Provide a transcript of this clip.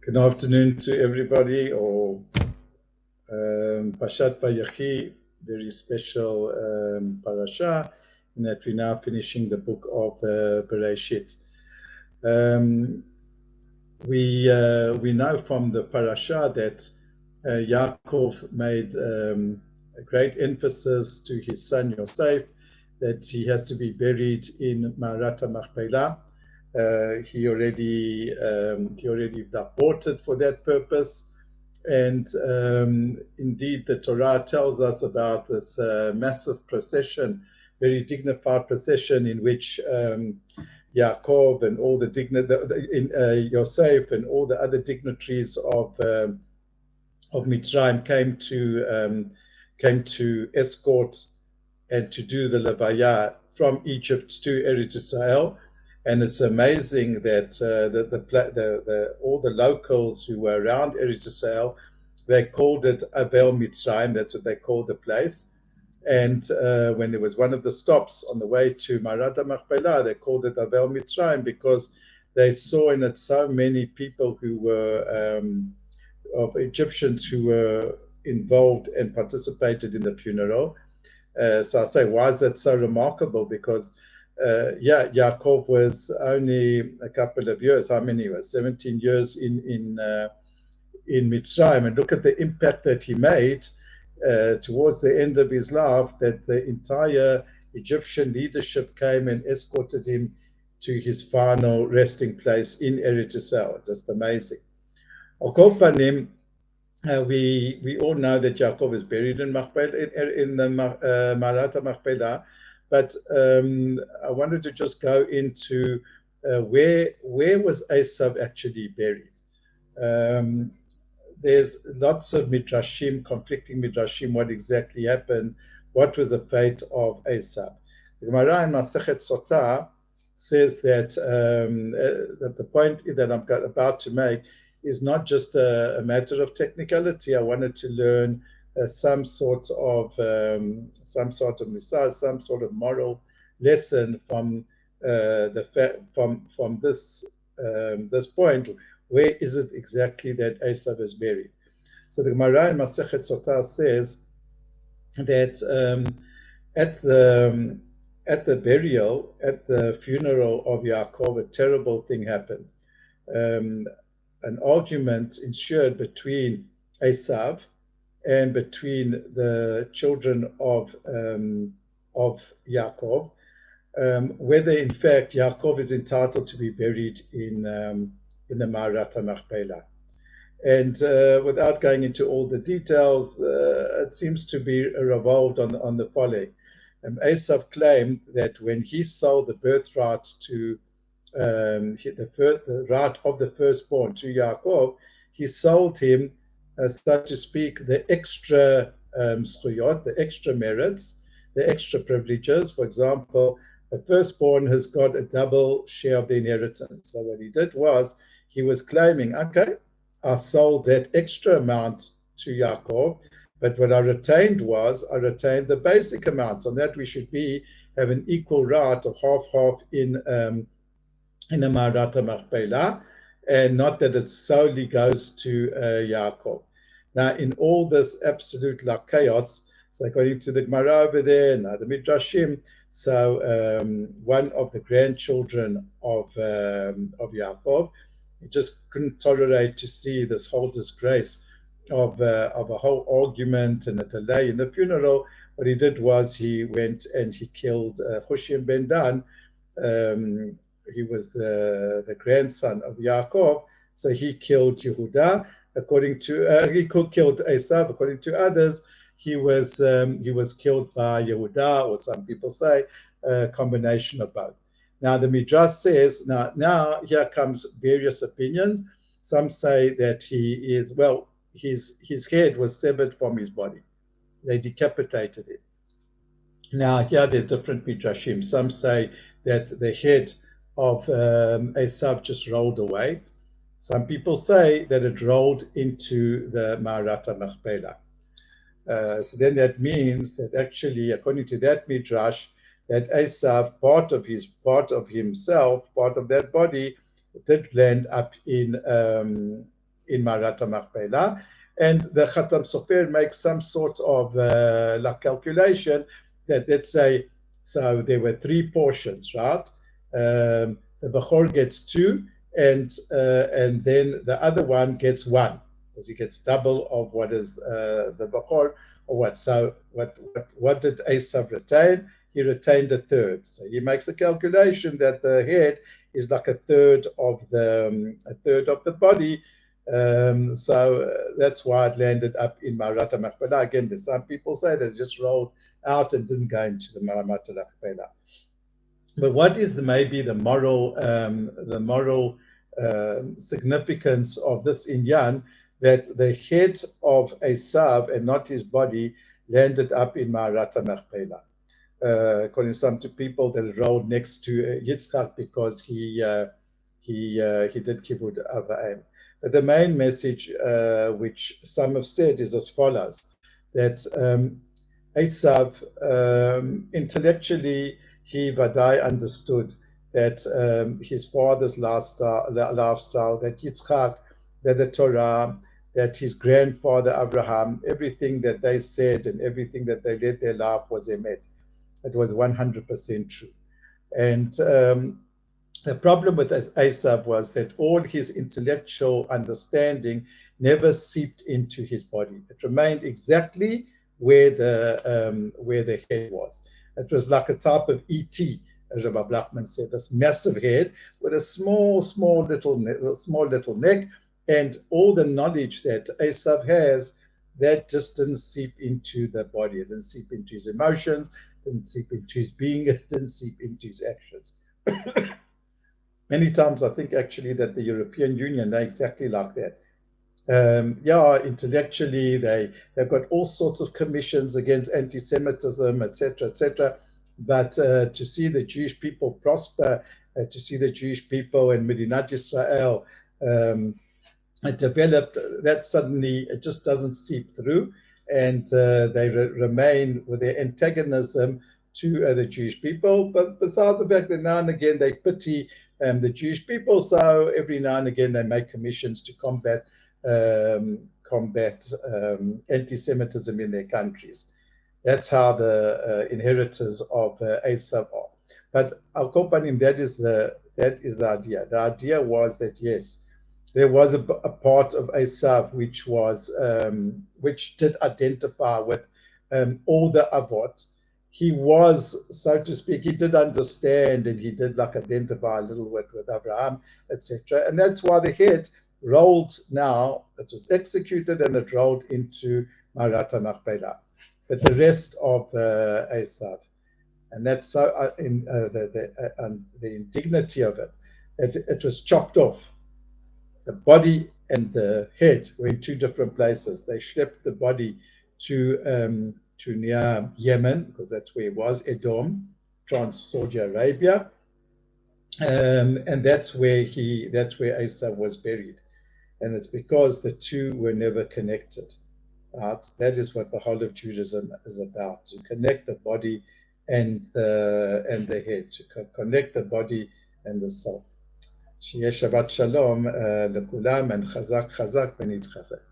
Good afternoon to everybody, or Parshat Vayechi, very special parasha, in that we're now finishing the book of Bereshit. We know from the parasha that Yaakov made a great emphasis to his son Yosef that he has to be buried in Ma'arat HaMachpelah. He already bought it for that purpose, and indeed the Torah tells us about this massive procession, very dignified procession in which Yaakov and all the Yosef and all the other dignitaries of Mitzrayim came to escort and to do the levaya from Egypt to Eretz Israel. And it's amazing that all the locals who were around Eretz Israel, they called it Avel Mitzrayim. That's what they called the place. And when there was one of the stops on the way to Ma'arat HaMachpelah, they called it Avel Mitzrayim because they saw in it so many people who were of Egyptians who were involved and participated in the funeral. So I say, why is that so remarkable? Because Yaakov was only a couple of years. How many was 17 years in Mitzrayim, and look at the impact that he made towards the end of his life. That the entire Egyptian leadership came and escorted him to his final resting place in Eretz Israel. Just amazing. Al kol panim, we all know that Yaakov is buried in the Ma'arat HaMachpelah. But I wanted to just go into where was Eisav actually buried. There's lots of midrashim, conflicting midrashim, what exactly happened, what was the fate of Eisav. The Gemara in Masechet Sotah says that the point that I'm about to make is not just a matter of technicality. I wanted to learn some sort of misal, some sort of moral lesson from this point. Where is it exactly that Eisav is buried? So the Gemara in Masechet Sotah says that at the burial, at the funeral of Yaakov, a terrible thing happened. An argument ensued between Eisav and between the children of Yaakov, whether in fact Yaakov is entitled to be buried in the Ma'arat HaMachpelah. And without going into all the details, it seems to be revolved on the following. Eisav claimed that when he sold the birthright to the right of the firstborn to Yaakov, he sold him, so to speak, the extra zchuyot, the extra merits, the extra privileges. For example, the firstborn has got a double share of the inheritance. So what he did was, he was claiming, okay, I sold that extra amount to Yaakov, but what I retained the basic amounts. On that we should have an equal right of half in the Ma'arat HaMachpelah, and not that it solely goes to Yaakov. Now, in all this absolute chaos, so according to the Gemara over there, now the Midrashim, so one of the grandchildren of Yaakov, he just couldn't tolerate to see this whole disgrace of a whole argument and a delay in the funeral. What he did was he went and he killed Hushim ben Dan. He was the grandson of Yaakov, so he killed Yehuda. According to he killed Eisav. According to others, he was killed by Yehuda, or some people say a combination of both. Now the Midrash says now here comes various opinions. Some say that his head was severed from his body. They decapitated him. Now here there's different Midrashim. Some say that the head of Eisav just rolled away. Some people say that it rolled into the Ma'arat HaMachpelah. So then that means that actually, according to that Midrash, that Eisav, part of himself, part of that body, did land up in in Marat HaMachpelah. And the Khatam Sofer makes some sort of calculation that, let's say, so there were 3 portions, right? The Bechor gets 2, and then the other one gets 1, because he gets double of what is the Bechor, or what. So what did Eisav retain? He retained a third. So he makes a calculation that the head is like a third of the body. So that's why it landed up in Marat HaMachpelah. Again, there's some people say that it just rolled out and didn't go into the Marat HaMachpelah. But what is maybe the moral significance of this inyan, that the head of Eisav and not his body landed up in Marat HaMachpelah? According to some people, that it rolled next to Yitzchak because he did kibbud avayim. But the main message, which some have said, is as follows: that Eisav, intellectually, he vadai understood that his father's lifestyle, that Yitzchak, that the Torah, that his grandfather Abraham, everything that they said and everything that they led their life was emet. It was 100% true. And the problem with Eisav was that all his intellectual understanding never seeped into his body. It remained exactly where the head was. It was like a type of E.T., as Rabbi Blachman said, this massive head with a small little neck, and all the knowledge that Eisav has, that just didn't seep into the body. It didn't seep into his emotions, didn't seep into his being, it didn't seep into his actions. Many times I think actually that the European Union, they're exactly like that. Intellectually, they've got all sorts of commissions against anti-Semitism, etc. But to see the Jewish people prosper, to see the Jewish people in Medinat Yisrael developed, that suddenly it just doesn't seep through, and they remain with their antagonism to the Jewish people. But besides the fact that now and again they pity the Jewish people, so every now and again they make commissions to combat anti-Semitism in their countries. That's how the inheritors of Eisav are. But Al Kopanim, that is the idea. The idea was that yes, there was a part of Eisav which did identify with all the Avot. He was, so to speak, he did understand, and he did identify a little bit with Abraham, etc. And that's why the head rolled now, it was executed and it rolled into Marat HaMachpelah. But the rest of Eisav, and that's so the indignity of it, it was chopped off. The body and the head were in 2 different places. They schlepped the body to near Yemen, because that's where it was, Edom, Saudi Arabia, and that's where Eisav was buried. And it's because the 2 were never connected. Right? That is what the whole of Judaism is about: to connect the body and the head, to connect the body and the soul. שיהיה שבת שלום לכולם, and חזק ונתחזק.